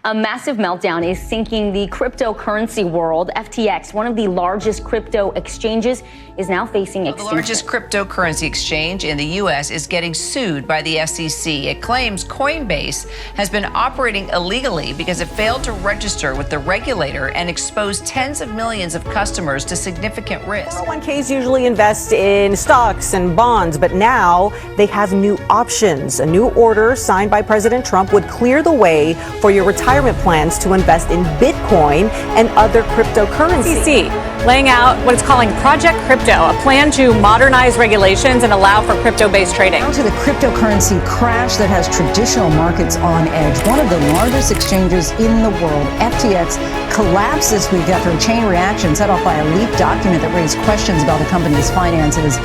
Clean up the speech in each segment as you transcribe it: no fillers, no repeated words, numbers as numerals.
A massive meltdown is sinking the cryptocurrency world. FTX, one of the largest crypto exchanges, is now facing extinction. The largest cryptocurrency exchange in the U.S. is getting sued by the SEC. It claims Coinbase has been operating illegally because it failed to register with the regulator and exposed tens of millions of customers to significant risk. 401ks usually invest in stocks and bonds, but now they have new options. A new order signed by President Trump would clear the way for your retirement plans to invest in Bitcoin and other cryptocurrencies. SEC laying out what it's calling Project Crypto, a plan to modernize regulations and allow for crypto-based trading. Down to the cryptocurrency crash that has traditional markets on edge. One of the largest exchanges in the world, FTX, collapsed this week after a chain reaction set off by a leaked document that raised questions about the company's finances.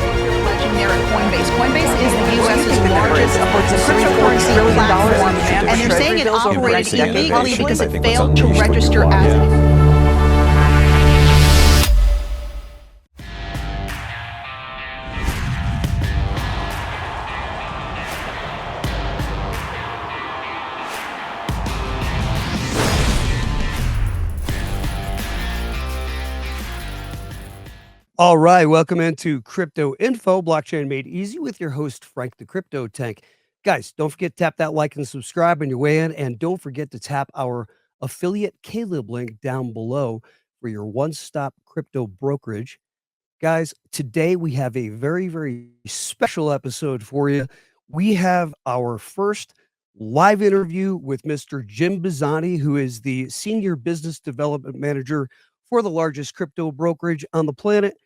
Coinbase is the U.S.'s largest cryptocurrency platform, and they're saying it operated illegally because it failed to register as. All right, welcome into Crypto Info, Blockchain Made Easy with your host, Frank the Crypto Tank. Guys, don't forget to tap that like and subscribe on your way in, and don't forget to tap our affiliate Caleb link down below for your one-stop crypto brokerage. Guys, today we have a very, very special episode for you. We have our first live interview with Mr. Jim Bazzani, who is the Senior Business Development Manager for the largest crypto brokerage on the planet,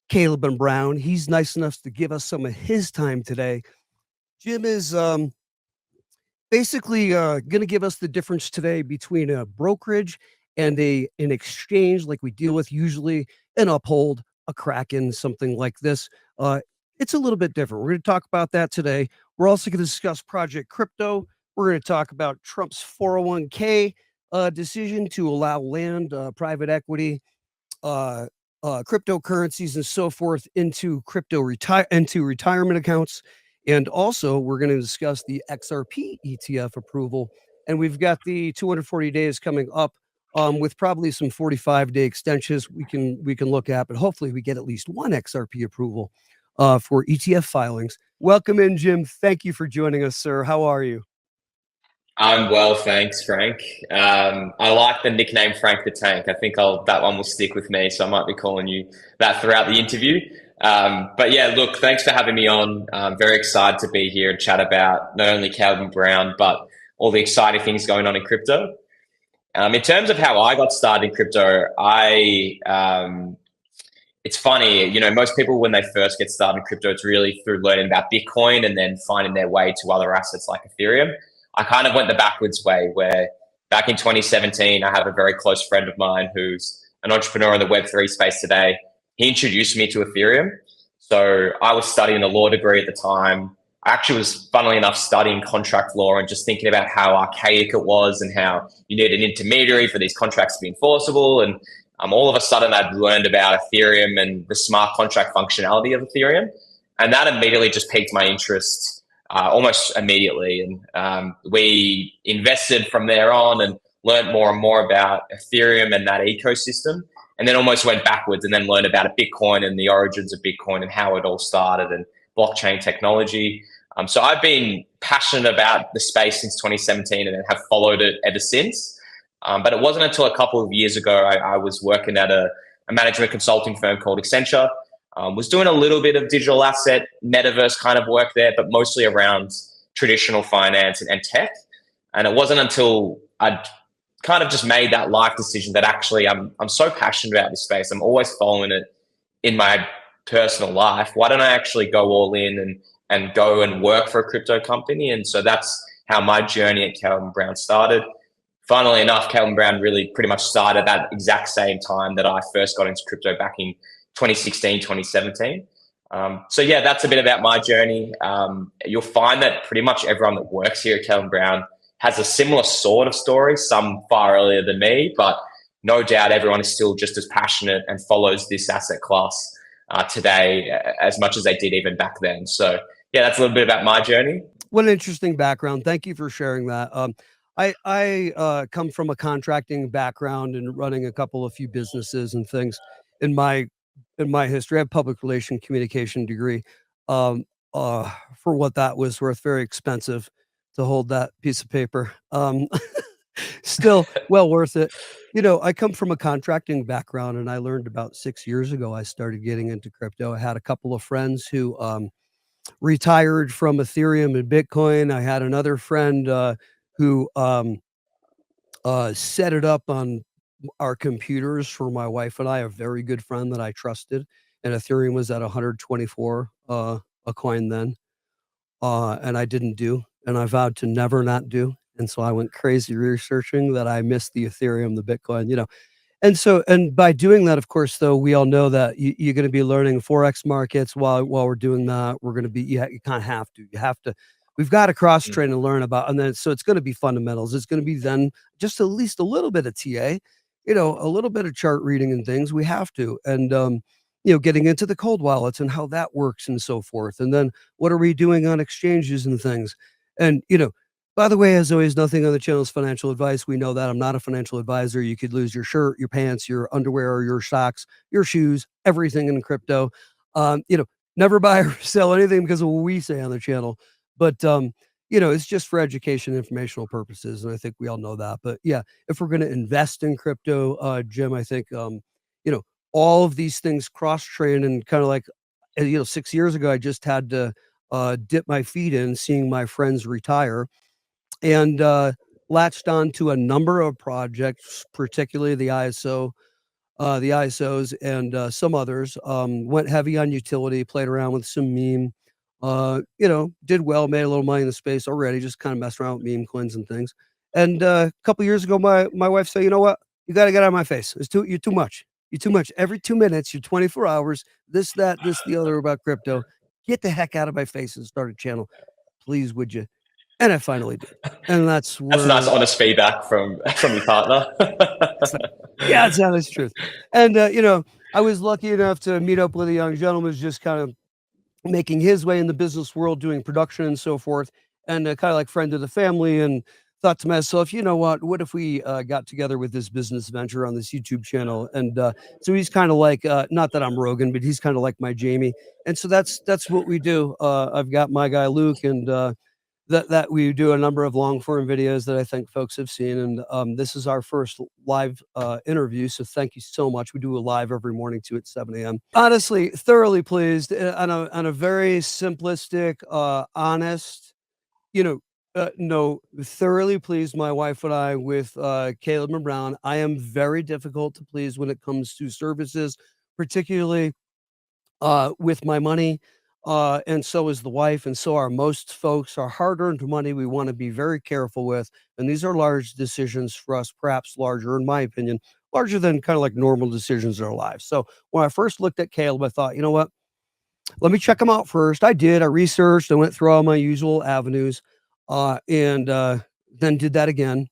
Caleb and Brown. He's nice enough to give us some of his time today. Jim is basically going to give us the difference today between a brokerage and an exchange like we deal with usually, an Uphold, a Kraken, something like this. It's a little bit different. We're going to talk about that today. We're also going to discuss Project Crypto. We're going to talk about Trump's 401k decision to allow land, private equity, cryptocurrencies and so forth into retirement accounts. And also we're going to discuss the XRP ETF approval. And we've got the 240 days coming up with probably some 45-day extensions we can look at, but hopefully we get at least one XRP approval for ETF filings. Welcome in, Jim. Thank you for joining us, sir. How are you? I'm well, thanks, Frank. I like the nickname Frank the Tank. I think that one will stick with me, so I might be calling you that throughout the interview. But yeah, look, thanks for having me on. I'm very excited to be here and chat about not only Calvin Brown, but all the exciting things going on in crypto. In terms of how I got started in crypto, it's funny, most people when they first get started in crypto, it's really through learning about Bitcoin and then finding their way to other assets like Ethereum. I kind of went the backwards way, where back in 2017, I have a very close friend of mine who's an entrepreneur in the Web3 space today. He introduced me to Ethereum. So I was studying a law degree at the time. I actually was, funnily enough, studying contract law and just thinking about how archaic it was and how you need an intermediary for these contracts to be enforceable. And all of a sudden, I'd learned about Ethereum and the smart contract functionality of Ethereum. And that immediately just piqued my interest. Almost immediately. And we invested from there on and learned more and more about Ethereum and that ecosystem, and then almost went backwards and then learned about Bitcoin and the origins of Bitcoin and how it all started and blockchain technology. So I've been passionate about the space since 2017 and have followed it ever since. But it wasn't until a couple of years ago, I was working at a management consulting firm called Accenture. Was doing a little bit of digital asset, metaverse kind of work there, but mostly around traditional finance and tech. And it wasn't until I'd kind of just made that life decision that actually I'm so passionate about this space. I'm always following it in my personal life. Why don't I actually go all in and go and work for a crypto company? And so that's how my journey at Calvin Brown started. Funnily enough, Calvin Brown really pretty much started at that exact same time that I first got into crypto back in 2016, 2017. So yeah, that's a bit about my journey. You'll find that pretty much everyone that works here at Calvin Brown has a similar sort of story, some far earlier than me, but no doubt everyone is still just as passionate and follows this asset class today as much as they did even back then. So yeah, that's a little bit about my journey. What an interesting background. Thank you for sharing that. I come from a contracting background and running a few businesses and things in my history. I have public relation communication degree. Um, for what that was worth, very expensive to hold that piece of paper. Still well worth it. I come from a contracting background, and I learned about 6 years ago. I started getting into crypto. I had a couple of friends who retired from Ethereum and Bitcoin. I had another friend who set it up on our computers for my wife and I, a very good friend that I trusted. And Ethereum was at 124 a coin then. And I didn't do, and I vowed to never not do. And so I went crazy researching that. I missed the Ethereum, the Bitcoin. And by doing that, of course, though, we all know that you're going to be learning forex markets while we're doing that. We're going to be, you kind of have to. You have to. We've got to cross train and learn about, and then so it's going to be fundamentals. It's going to be then just at least a little bit of TA, a little bit of chart reading and things. We have to, and getting into the cold wallets and how that works and so forth. And then what are we doing on exchanges and things? And by the way, as always, nothing on the channel is financial advice. We know that. I'm not a financial advisor. You could lose your shirt, your pants, your underwear, your socks, your shoes, everything in crypto. Never buy or sell anything because of what we say on the channel. But it's just for education, informational purposes, and I think we all know that. But yeah, if we're going to invest in crypto, Jim, I think all of these things cross train, and kind of like 6 years ago, I just had to dip my feet in, seeing my friends retire, and latched on to a number of projects, particularly the ISOs and some others. Went heavy on utility, played around with some meme, did well, made a little money in the space already, just kind of messed around with meme coins and things. And a couple years ago, my wife said, you know what? You got to get out of my face. You're too much. You're too much. Every 2 minutes, you're 24 hours, this, that, this, the other about crypto. Get the heck out of my face and start a channel. Please, would you? And I finally did. And that's nice, honest feedback from your partner. Yeah, it's honest truth. And, I was lucky enough to meet up with a young gentleman who's just kind of making his way in the business world, doing production and so forth, and kind of like friend of the family, and thought to myself, you know what if we got together with this business venture on this YouTube channel? And so he's kind of like, not that I'm Rogan, but he's kind of like my Jamie. And so that's what we do. I've got my guy Luke, and that we do a number of long form videos that I think folks have seen. And this is our first live interview. So thank you so much. We do a live every morning too at 7 a.m. Honestly, thoroughly pleased on a very simplistic, honest, thoroughly pleased, my wife and I, with Caleb and Brown. I am very difficult to please when it comes to services, particularly with my money. And so is the wife, and so are most folks. Our hard-earned money we want to be very careful with, and these are large decisions for us, perhaps larger, in my opinion, larger than kind of like normal decisions in our lives. So when I first looked at Caleb, I thought, you know what? Let me check him out first. I did. I researched. I went through all my usual avenues, and then did that again,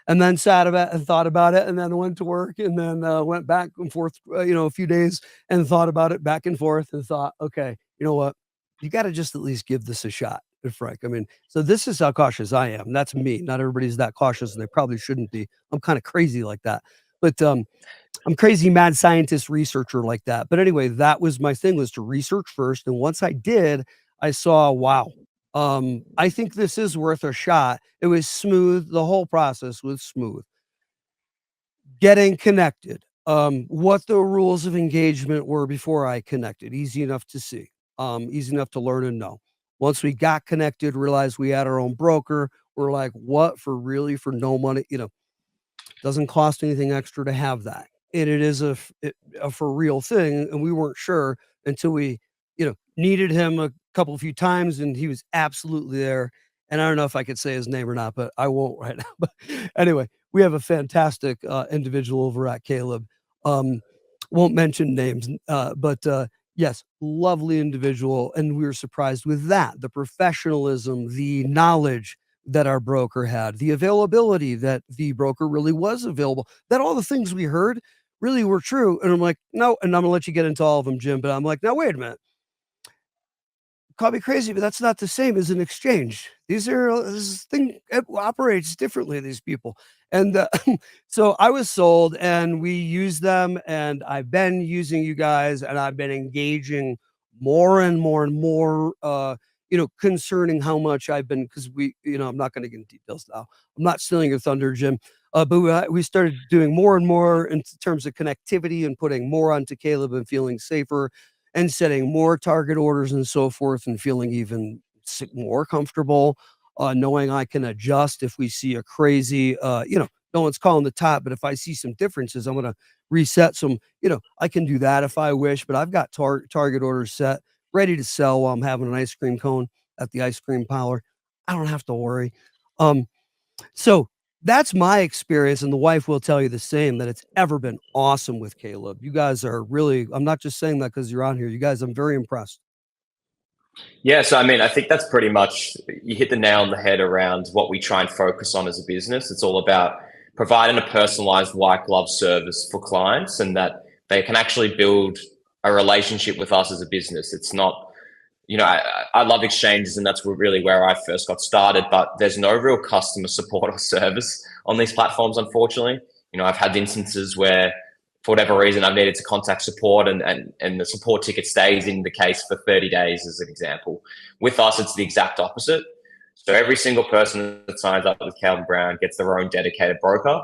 and then sat about and thought about it, and then went to work, and then went back and forth, a few days, and thought about it back and forth, and thought, okay, you know what? You got to just at least give this a shot, Frank. I mean, so this is how cautious I am. That's me. Not everybody's that cautious, and they probably shouldn't be. I'm kind of crazy like that, but I'm crazy, mad scientist, researcher like that. But anyway, that was my thing, was to research first. And once I did, I saw, wow, I think this is worth a shot. It was smooth. The whole process was smooth. Getting connected, what the rules of engagement were before I connected, easy enough to see, easy enough to learn and know. Once we got connected, realized we had our own broker, we're like, what, for no money, doesn't cost anything extra to have that. And it is a for real thing. And we weren't sure until we, needed him a few times, and he was absolutely there. And I don't know if I could say his name or not, but I won't right now. But anyway, we have a fantastic individual over at Caleb. Won't mention names, but yes, lovely individual. And we were surprised with that, the professionalism, the knowledge that our broker had, the availability that the broker really was available, that all the things we heard really were true. And I'm like, no, and I'm gonna let you get into all of them, Jim, but I'm like, now, wait a minute. call me crazy, but that's not the same as an exchange. This thing operates differently, these people. And so I was sold and we use them, and I've been using you guys, and I've been engaging more and more and more, concerning how much I've been, because I'm not going to get into details now. I'm not stealing your thunder, Jim. But we started doing more and more in terms of connectivity and putting more onto Caleb and feeling safer and setting more target orders and so forth, and feeling even more comfortable, knowing I can adjust if we see a crazy, no one's calling the top, but if I see some differences, I'm going to reset some, I can do that if I wish, but I've got target orders set, ready to sell while I'm having an ice cream cone at the ice cream parlor. I don't have to worry. So that's my experience, and the wife will tell you the same, that it's ever been awesome with Caleb. You guys are really, I'm not just saying that because you're on here. You guys, I'm very impressed. Yeah, so I mean, I think that's pretty much, you hit the nail on the head around what we try and focus on as a business. It's all about providing a personalized white glove service for clients, and that they can actually build a relationship with us as a business. It's not, I love exchanges, and that's really where I first got started, but there's no real customer support or service on these platforms, unfortunately. I've had instances where, for whatever reason, I've needed to contact support, and the support ticket stays in the case for 30 days, as an example. With us, it's the exact opposite. So every single person that signs up with Calvin Brown gets their own dedicated broker.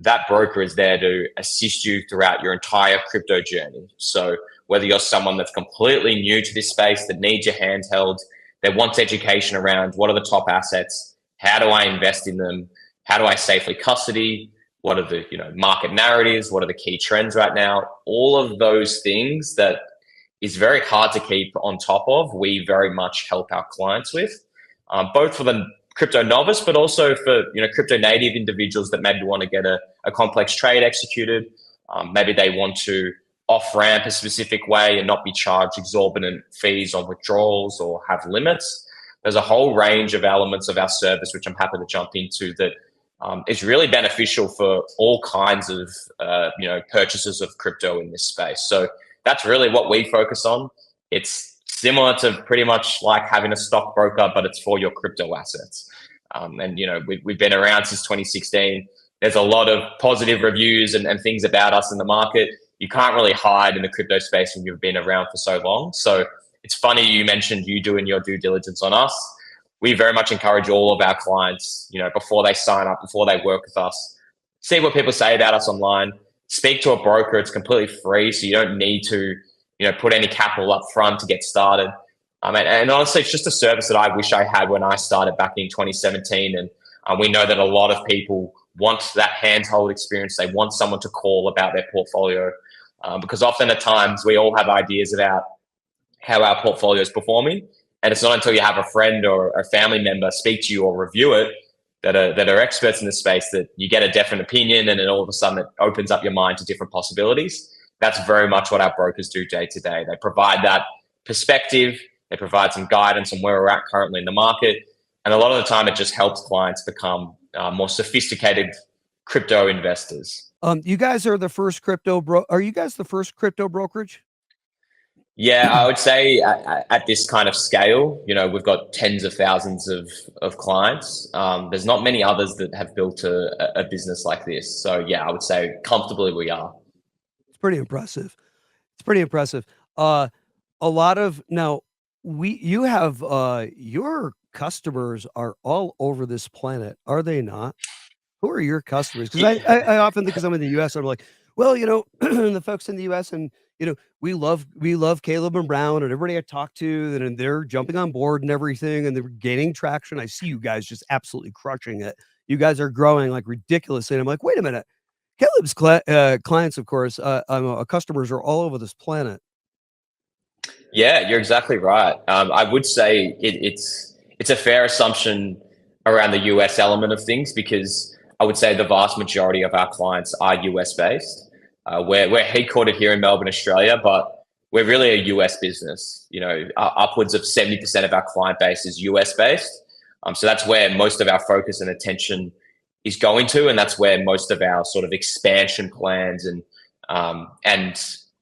That broker is there to assist you throughout your entire crypto journey. So whether you're someone that's completely new to this space, that needs your hand held, that wants education around what are the top assets, how do I invest in them, how do I safely custody, what are the market narratives, what are the key trends right now, all of those things that is very hard to keep on top of, we very much help our clients with, both for the crypto novice, but also for crypto native individuals that maybe want to get a complex trade executed. Maybe they want to off-ramp a specific way and not be charged exorbitant fees on withdrawals or have limits. There's a whole range of elements of our service, which I'm happy to jump into, that is really beneficial for all kinds of purchases of crypto in this space. So that's really what we focus on. It's similar to pretty much like having a stockbroker, but it's for your crypto assets. We've been around since 2016. There's a lot of positive reviews and things about us in the market. You can't really hide in the crypto space when you've been around for so long. So it's funny you mentioned you doing your due diligence on us. We very much encourage all of our clients, before they sign up, before they work with us, see what people say about us online, speak to a broker. It's completely free, so you don't need to, put any capital up front to get started. And honestly, it's just a service that I wish I had when I started back in 2017. And we know that a lot of people want that handhold experience. They want someone to call about their portfolio, because often at times we all have ideas about how our portfolio is performing. And it's not until you have a friend or a family member speak to you or review it that are experts in the space that you get a different opinion, and then all of a sudden it opens up your mind to different possibilities. That's very much what our brokers do day to day. They provide that perspective. They provide some guidance on where we're at currently in the market. And a lot of the time it just helps clients become more sophisticated crypto investors. You guys are the first are you guys the first crypto brokerage? Yeah, I would say at this kind of scale, we've got tens of thousands of clients. There's not many others that have built a business like this. So yeah, I would say comfortably we are. It's pretty impressive. A lot of, now you have, your customers are all over this planet, are they not? Who are your customers? Because I often think, because I'm in the US, I'm like, well, the folks in the US, and we love Caleb and Brown, and everybody I talk to, and they're jumping on board and everything, and they're gaining traction. I see you guys just absolutely crushing it. You guys are growing like ridiculously. And I'm like, wait a minute. Caleb's clients, of course, customers are all over this planet. Yeah, you're exactly right. I would say it's a fair assumption around the US element of things, because I would say the vast majority of our clients are US based. We're headquartered here in Melbourne, Australia, but we're really a US business. Upwards of 70% of our client base is US based. So that's where most of our focus and attention is going to, and that's where most of our sort of expansion plans and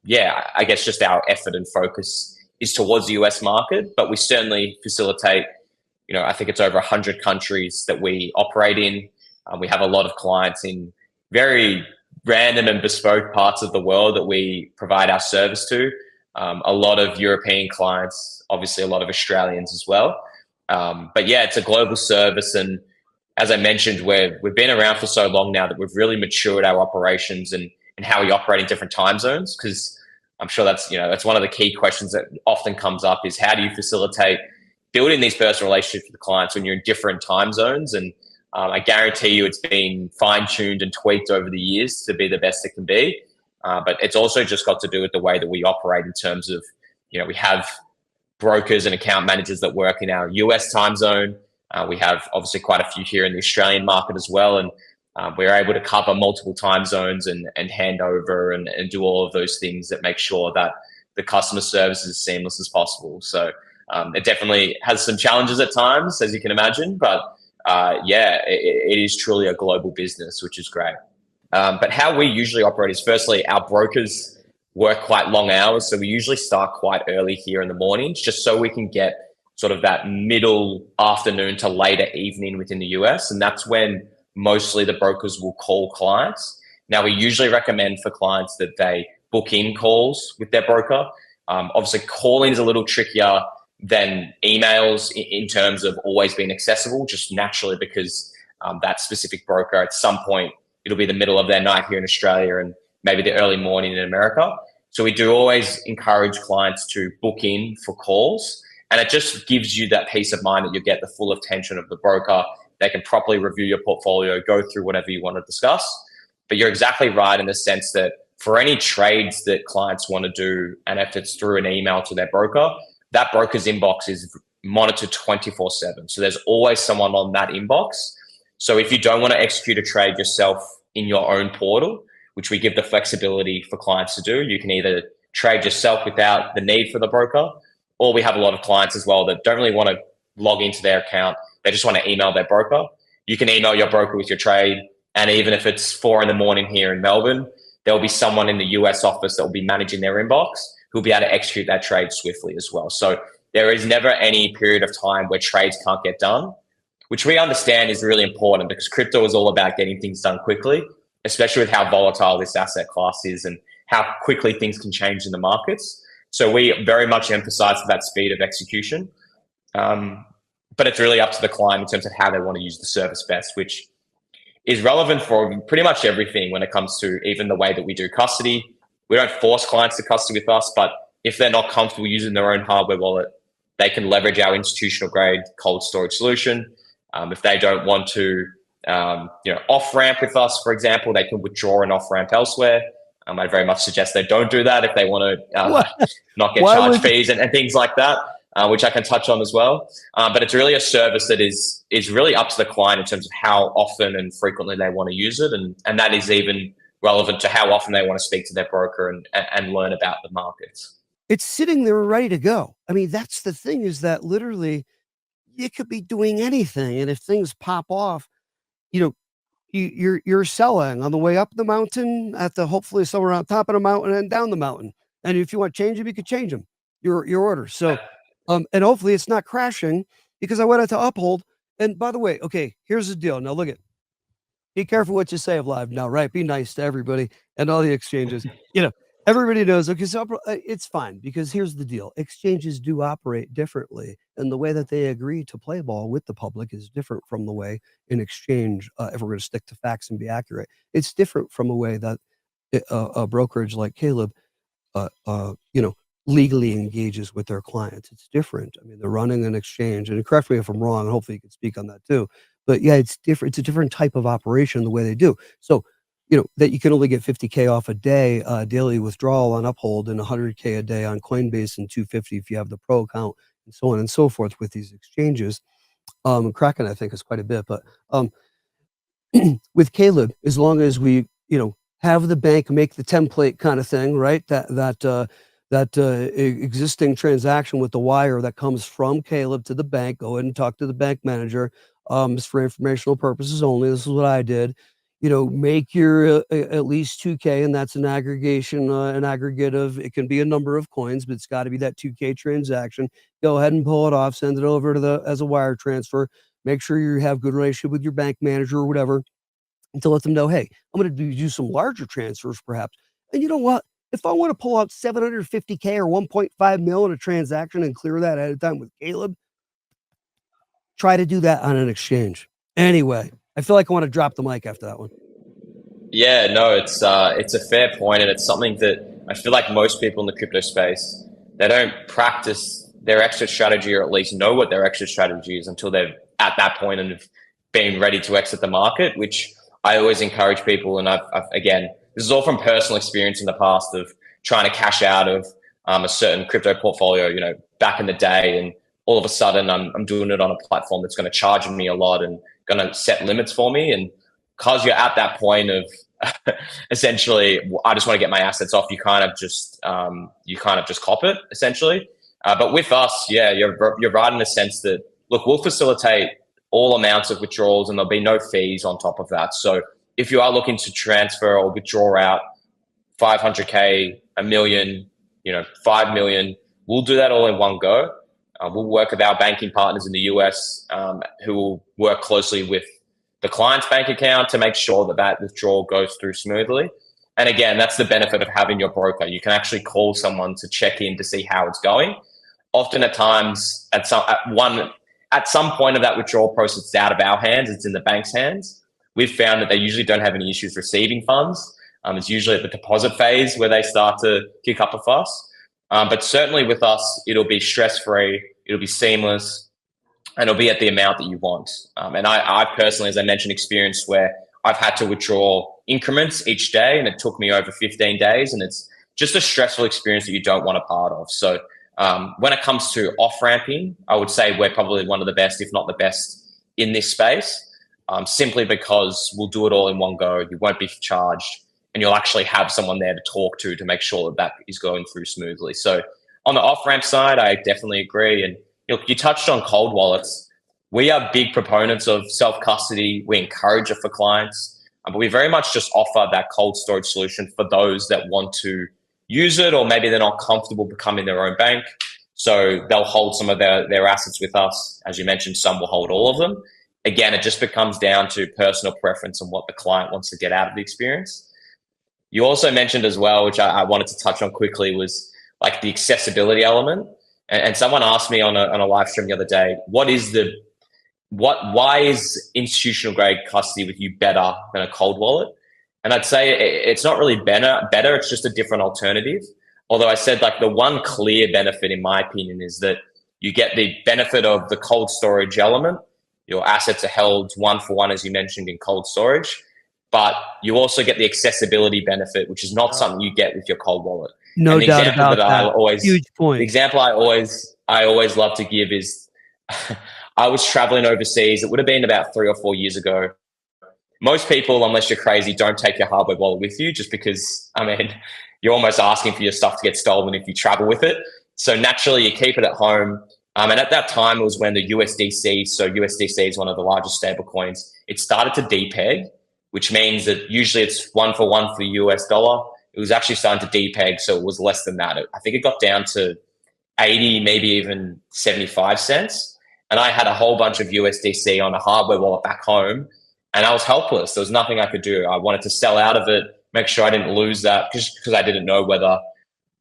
yeah, I guess just our effort and focus is towards the US market, but we certainly facilitate, I think it's over 100 countries that we operate in. We have a lot of clients in very random and bespoke parts of the world that we provide our service to. A lot of European clients, obviously a lot of Australians as well. But yeah, it's a global service. And as I mentioned, we've been around for so long now that we've really matured our operations and how we operate in different time zones. Because I'm sure that's one of the key questions that often comes up is how do you facilitate building these personal relationships with clients when you're in different time zones? And I guarantee you it's been fine-tuned and tweaked over the years to be the best it can be. But it's also just got to do with the way that we operate in terms of, we have brokers and account managers that work in our US time zone. We have obviously quite a few here in the Australian market as well. And we're able to cover multiple time zones and hand over and do all of those things that make sure that the customer service is as seamless as possible. So it definitely has some challenges at times, as you can imagine. But it is truly a global business, which is great. But how we usually operate is, firstly, our brokers work quite long hours. So we usually start quite early here in the mornings, just so we can get sort of that middle afternoon to later evening within the US. And that's when mostly the brokers will call clients. Now, we usually recommend for clients that they book in calls with their broker. Obviously, calling is a little trickier than emails in terms of always being accessible, just naturally because that specific broker at some point, it'll be the middle of their night here in Australia and maybe the early morning in America. So we do always encourage clients to book in for calls. And it just gives you that peace of mind that you get the full attention of the broker. They can properly review your portfolio, go through whatever you want to discuss. But you're exactly right in the sense that for any trades that clients want to do, and if it's through an email to their broker, that broker's inbox is monitored 24/7. So there's always someone on that inbox. So if you don't want to execute a trade yourself in your own portal, which we give the flexibility for clients to do, you can either trade yourself without the need for the broker, or we have a lot of clients as well that don't really want to log into their account. They just want to email their broker. You can email your broker with your trade. And even if it's 4 a.m. here in Melbourne, there'll be someone in the US office that will be managing their inbox who'll be able to execute that trade swiftly as well. So there is never any period of time where trades can't get done, which we understand is really important because crypto is all about getting things done quickly, especially with how volatile this asset class is and how quickly things can change in the markets. So we very much emphasize that speed of execution. But it's really up to the client in terms of how they want to use the service best, which is relevant for pretty much everything when it comes to even the way that we do custody. We don't force clients to custody with us, but if they're not comfortable using their own hardware wallet, they can leverage our institutional grade cold storage solution. If they don't want to off-ramp with us, for example, they can withdraw and off-ramp elsewhere. I very much suggest they don't do that if they want to not get charged fees and things like that, which I can touch on as well. But it's really a service that is really up to the client in terms of how often and frequently they want to use it. And that is even relevant to how often they want to speak to their broker and learn about the markets. It's sitting there ready to go. I mean, that's the thing, is that literally you could be doing anything. And if things pop off, you're selling on the way up the mountain, hopefully somewhere on top of the mountain and down the mountain. And if you want to change them, you could change them, your order. So, and hopefully it's not crashing, because I went out to Uphold. And by the way, okay, here's the deal. Now look at, be careful what you say live now, right? Be nice to everybody and all the exchanges. Everybody knows, okay, so it's fine, because here's the deal. Exchanges do operate differently, and the way that they agree to play ball with the public is different from the way an exchange, if we're going to stick to facts and be accurate, it's different from a way that a brokerage like Caleb, legally engages with their clients. It's different. I mean, they're running an exchange, and correct me if I'm wrong, and hopefully you can speak on that too. But yeah, it's different. It's a different type of operation, the way they do. So, that you can only get 50K off a day, daily withdrawal on Uphold, and 100K a day on Coinbase, and 250 if you have the pro account, and so on and so forth with these exchanges. Kraken, I think, is quite a bit, but with Caleb, as long as we, have the bank make the template kind of thing, right? That existing transaction with the wire that comes from Caleb to the bank, go ahead and talk to the bank manager. It's for informational purposes only. This is what I did. make your at least 2K, and that's an aggregation, an aggregate of, it can be a number of coins, but it's got to be that 2K transaction. Go ahead and pull it off, send it over to as a wire transfer. Make sure you have good relationship with your bank manager or whatever, and to let them know, hey, I'm going to do some larger transfers perhaps. And you know what? If I want to pull out 750K or 1.5 mil in a transaction and clear that at a time with Caleb, try to do that on an exchange. Anyway, I feel like I want to drop the mic after that one. Yeah, no, it's a fair point, and it's something that I feel like most people in the crypto space, they don't practice their exit strategy, or at least know what their exit strategy is until they're at that point and have been ready to exit the market, which I always encourage people. And I've again, this is all from personal experience in the past of trying to cash out of a certain crypto portfolio, back in the day, and all of a sudden I'm doing it on a platform that's going to charge me a lot and going to set limits for me. And because you're at that point of essentially, I just want to get my assets off, you kind of just cop it essentially. But with us, yeah, you're right in the sense that, look, we'll facilitate all amounts of withdrawals and there'll be no fees on top of that. So if you are looking to transfer or withdraw out 500K, $1 million, 5 million, we'll do that all in one go. We'll work with our banking partners in the US who will work closely with the client's bank account to make sure that withdrawal goes through smoothly. And again, that's the benefit of having your broker. You can actually call someone to check in to see how it's going. Often at times, at some point of that withdrawal process, it's out of our hands, it's in the bank's hands. We've found that they usually don't have any issues receiving funds. It's usually at the deposit phase where they start to kick up a fuss. But certainly with us, it'll be stress-free, it'll be seamless, and it'll be at the amount that you want. And I personally, as I mentioned, experienced where I've had to withdraw increments each day, and it took me over 15 days, and it's just a stressful experience that you don't want a part of. So when it comes to off-ramping, I would say we're probably one of the best, if not the best, in this space, simply because we'll do it all in one go. You won't be charged, and you'll actually have someone there to talk to make sure that is going through smoothly. So on the off-ramp side, I definitely agree. And you touched on cold wallets. We are big proponents of self-custody. We encourage it for clients, but we very much just offer that cold storage solution for those that want to use it, or maybe they're not comfortable becoming their own bank. So they'll hold some of their assets with us. As you mentioned, some will hold all of them. Again, it just becomes down to personal preference and what the client wants to get out of the experience. You also mentioned as well, which I wanted to touch on quickly, was like the accessibility element. And someone asked me on a live stream the other day, why is institutional grade custody with you better than a cold wallet? And I'd say it's not really better, it's just a different alternative. Although I said, like, the one clear benefit, in my opinion, is that you get the benefit of the cold storage element. Your assets are held one for one, as you mentioned, in cold storage. But you also get the accessibility benefit, which is not something you get with your cold wallet. No doubt about that. Huge point. The example I always love to give is I was traveling overseas. It would have been about 3 or 4 years ago. Most people, unless you're crazy, don't take your hardware wallet with you, just because, you're almost asking for your stuff to get stolen if you travel with it. So naturally, you keep it at home. And at that time, it was when the USDC, so USDC is one of the largest stable coins, it started to depeg, which means that usually it's 1 for 1 for the US dollar. It was actually starting to depeg, so it was less than that. I think it got down to 80, maybe even 75 cents. And I had a whole bunch of USDC on a hardware wallet back home, and I was helpless. There was nothing I could do. I wanted to sell out of it, make sure I didn't lose that, just because I didn't know whether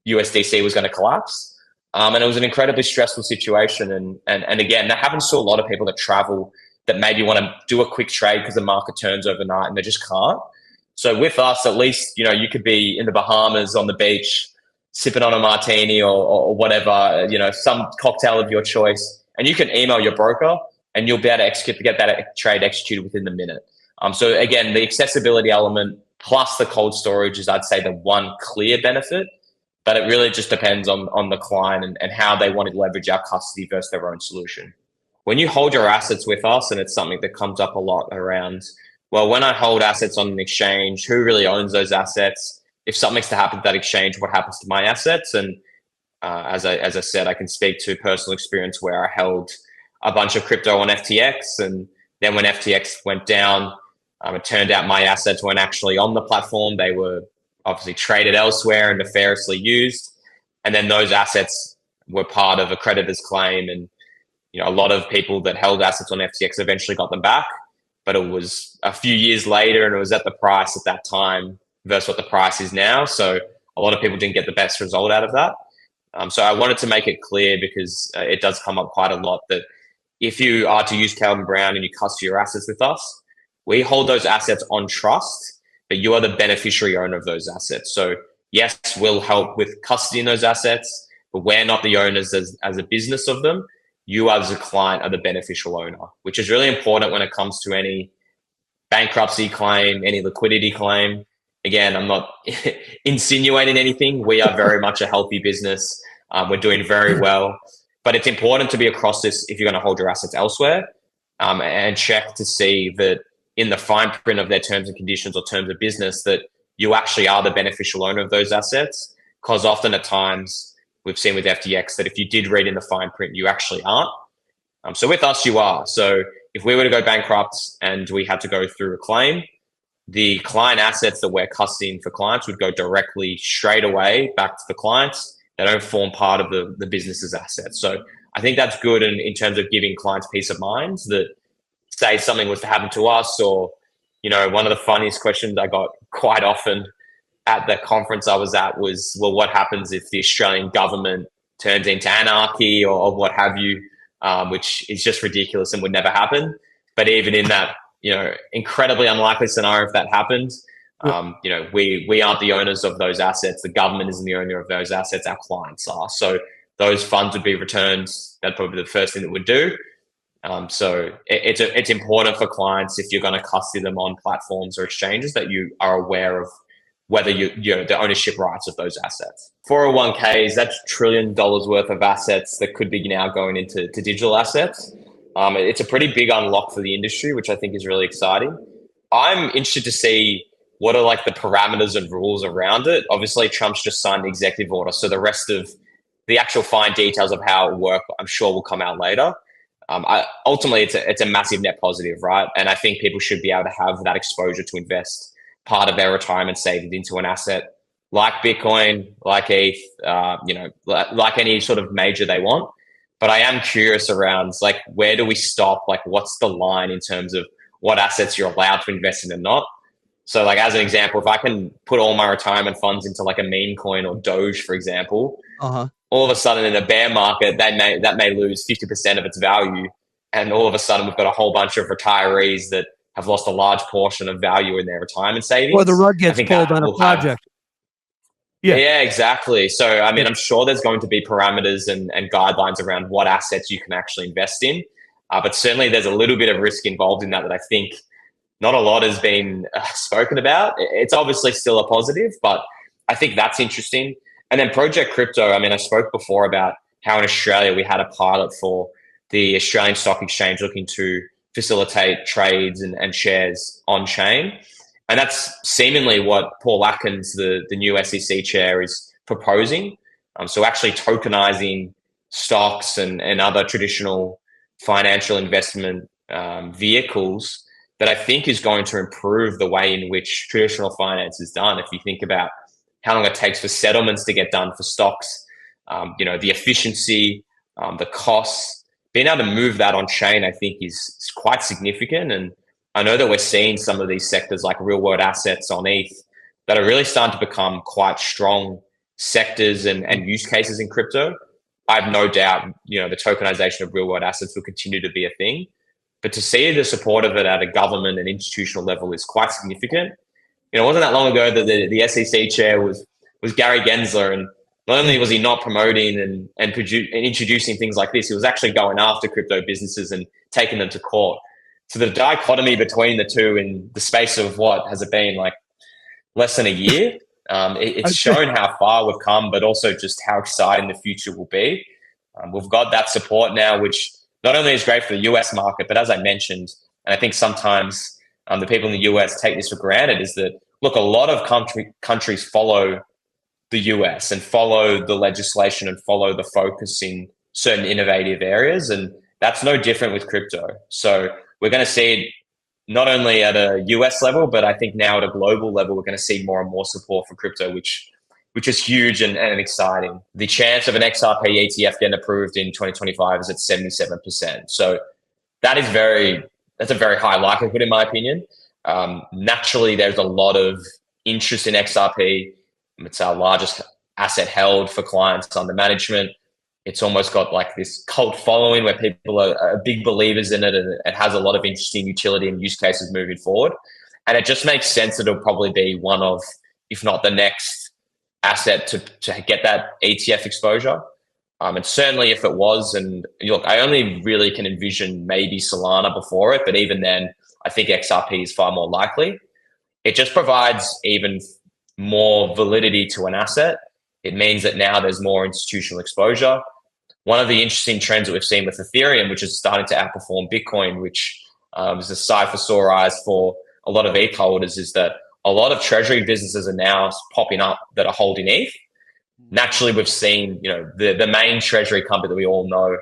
USDC was going to collapse. And it was an incredibly stressful situation. And again, that happens to a lot of people that travel, that maybe want to do a quick trade because the market turns overnight and they just can't. So with us, at least, you could be in the Bahamas on the beach, sipping on a martini or whatever, some cocktail of your choice, and you can email your broker and you'll be able to get that trade executed within the minute. So again, the accessibility element plus the cold storage is, I'd say, the one clear benefit, but it really just depends on the client and how they want to leverage our custody versus their own solution. When you hold your assets with us, and it's something that comes up a lot around, well, when I hold assets on an exchange, who really owns those assets? If something's to happen to that exchange, what happens to my assets? And as I said, I can speak to personal experience where I held a bunch of crypto on FTX, and then when FTX went down, It turned out my assets weren't actually on the platform. They were obviously traded elsewhere and nefariously used. And then those assets were part of a creditor's claim. And, a lot of people that held assets on FTX eventually got them back. But it was a few years later, and it was at the price at that time versus what the price is now. So a lot of people didn't get the best result out of that. So I wanted to make it clear, because it does come up quite a lot, that if you are to use Calvin Brown and you custody your assets with us, we hold those assets on trust, but you are the beneficiary owner of those assets. So yes, we'll help with custodying those assets, but we're not the owners as a business of them. You as a client are the beneficial owner, which is really important when it comes to any bankruptcy claim, any liquidity claim. Again, I'm not insinuating anything. We are very much a healthy business. We're doing very well, but it's important to be across this if you're going to hold your assets elsewhere, and check to see that in the fine print of their terms and conditions or terms of business that you actually are the beneficial owner of those assets. Because often at times we've seen with FTX that if you did read in the fine print, you actually aren't. So with us, you are. So if we were to go bankrupt and we had to go through a claim, the client assets that we're custodying for clients would go directly straight away back to the clients. They don't form part of the business's assets. So I think that's good in terms of giving clients peace of mind that, say something was to happen to us, or, one of the funniest questions I got quite often at the conference I was at was, well, what happens if the Australian government turns into anarchy or what have you, which is just ridiculous and would never happen. But even in that, incredibly unlikely scenario, if that happened, we aren't the owners of those assets. The government isn't the owner of those assets. Our clients are. So those funds would be returned. That'd probably be the first thing that we'd do. So it's important for clients, if you're going to custody them on platforms or exchanges, that you are aware of whether the ownership rights of those assets. 401ks, that's $1 trillion worth of assets that could be now going into digital assets. It's a pretty big unlock for the industry, which I think is really exciting. I'm interested to see what are like the parameters and rules around it. Obviously, Trump's just signed the executive order, so the rest of the actual fine details of how it works, I'm sure, will come out later. Ultimately, it's a massive net positive, right? And I think people should be able to have that exposure to invest part of their retirement savings into an asset like Bitcoin, like ETH, like any sort of major they want. But I am curious around, like, where do we stop? Like, what's the line in terms of what assets you're allowed to invest in and not? So, like, as an example, if I can put all my retirement funds into like a meme coin or Doge, for example, all of a sudden in a bear market, that may lose 50% of its value. And all of a sudden we've got a whole bunch of retirees that have lost a large portion of value in their retirement savings. Or the rug gets pulled on a project. Yeah, exactly. So, I mean, I'm sure there's going to be parameters and guidelines around what assets you can actually invest in. But certainly there's a little bit of risk involved in that I think not a lot has been spoken about. It's obviously still a positive, but I think that's interesting. And then Project Crypto, I mean, I spoke before about how in Australia we had a pilot for the Australian Stock Exchange looking to facilitate trades and shares on chain. And that's seemingly what Paul Atkins, the new SEC chair, is proposing. So actually tokenizing stocks and other traditional financial investment vehicles that I think is going to improve the way in which traditional finance is done. If you think about how long it takes for settlements to get done for stocks, the efficiency, the costs, being able to move that on chain, I think is quite significant. And I know that we're seeing some of these sectors like real world assets on ETH that are really starting to become quite strong sectors and use cases in crypto. I have no doubt, the tokenization of real world assets will continue to be a thing. But to see the support of it at a government and institutional level is quite significant. It wasn't that long ago that the SEC chair was Gary Gensler, and not only was he not promoting and introducing things like this, he was actually going after crypto businesses and taking them to court. So the dichotomy between the two in the space of what has it been, like less than a year, it's shown how far we've come, but also just how exciting the future will be. We've got that support now, which not only is great for the US market, but as I mentioned, and I think sometimes the people in the US take this for granted, is that, look, a lot of countries follow the US and follow the legislation and follow the focus in certain innovative areas. And that's no different with crypto. So we're going to see it not only at a US level, but I think now at a global level, we're going to see more and more support for crypto, which is huge and exciting. The chance of an XRP ETF getting approved in 2025 is at 77%. So that's a very high likelihood, in my opinion. Naturally, there's a lot of interest in XRP. It's our largest asset held for clients under management. It's almost got like this cult following where people are big believers in it, and it has a lot of interesting utility and use cases moving forward. And it just makes sense that it'll probably be one of, if not the next asset to get that ETF exposure. And certainly if it was, and look, I only really can envision maybe Solana before it, but even then, I think XRP is far more likely. It just provides even more validity to an asset. It means that now there's more institutional exposure. One of the interesting trends that we've seen with Ethereum, which is starting to outperform Bitcoin, which is a sight for sore eyes for a lot of ETH holders, is that a lot of treasury businesses are now popping up that are holding ETH. Naturally, we've seen, the main treasury company that we all know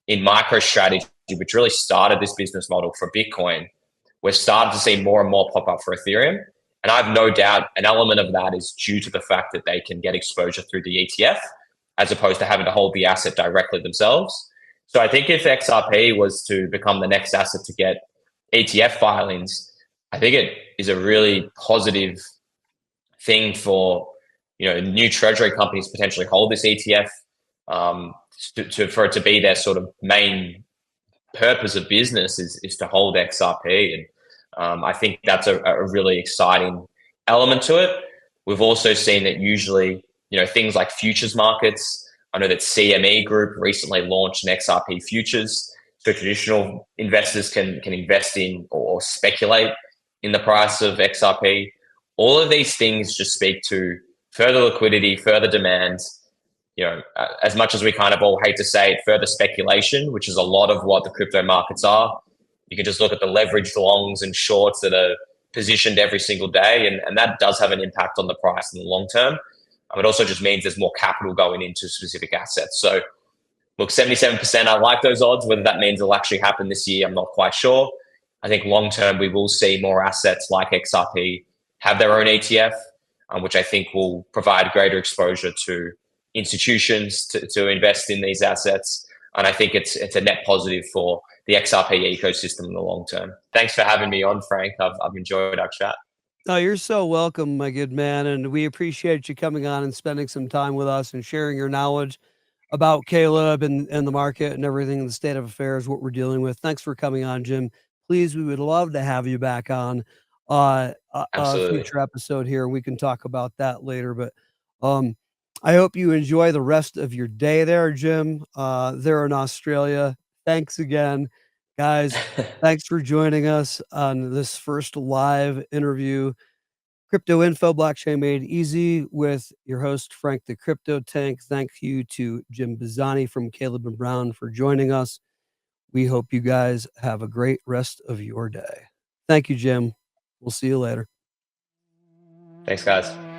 in MicroStrategy, which really started this business model for Bitcoin. We're starting to see more and more pop up for Ethereum. And I have no doubt an element of that is due to the fact that they can get exposure through the ETF, as opposed to having to hold the asset directly themselves. So I think if XRP was to become the next asset to get ETF filings, I think it is a really positive thing for new treasury companies potentially hold this ETF, for it to be their sort of main purpose of business is to hold XRP. And I think that's a really exciting element to it. We've also seen that usually, things like futures markets. I know that CME Group recently launched an XRP futures, so traditional investors can invest in or speculate in the price of XRP. All of these things just speak to further liquidity, further demand. As much as we kind of all hate to say it, further speculation, which is a lot of what the crypto markets are. You can just look at the leveraged longs and shorts that are positioned every single day, and that does have an impact on the price in the long term. It also just means there's more capital going into specific assets. So, look, 77%, I like those odds. Whether that means it'll actually happen this year, I'm not quite sure. I think long term, we will see more assets like XRP have their own ETF, which I think will provide greater exposure to institutions to invest in these assets. And I think it's a net positive for the XRP ecosystem in the long term. Thanks for having me on, Frank. I've enjoyed our chat. Oh, you're so welcome, my good man. And we appreciate you coming on and spending some time with us and sharing your knowledge about Caleb and the market and everything in the state of affairs, what we're dealing with. Thanks for coming on, Jim. Please, we would love to have you back on a future episode here. We can talk about that later. But I hope you enjoy the rest of your day there, Jim. There in Australia. Thanks again. Guys, thanks for joining us on this first live interview. Crypto Info, Blockchain Made Easy with your host, Frank the Crypto Tank. Thank you to Jim Bazzani from Caleb & Brown for joining us. We hope you guys have a great rest of your day. Thank you, Jim. We'll see you later. Thanks, guys.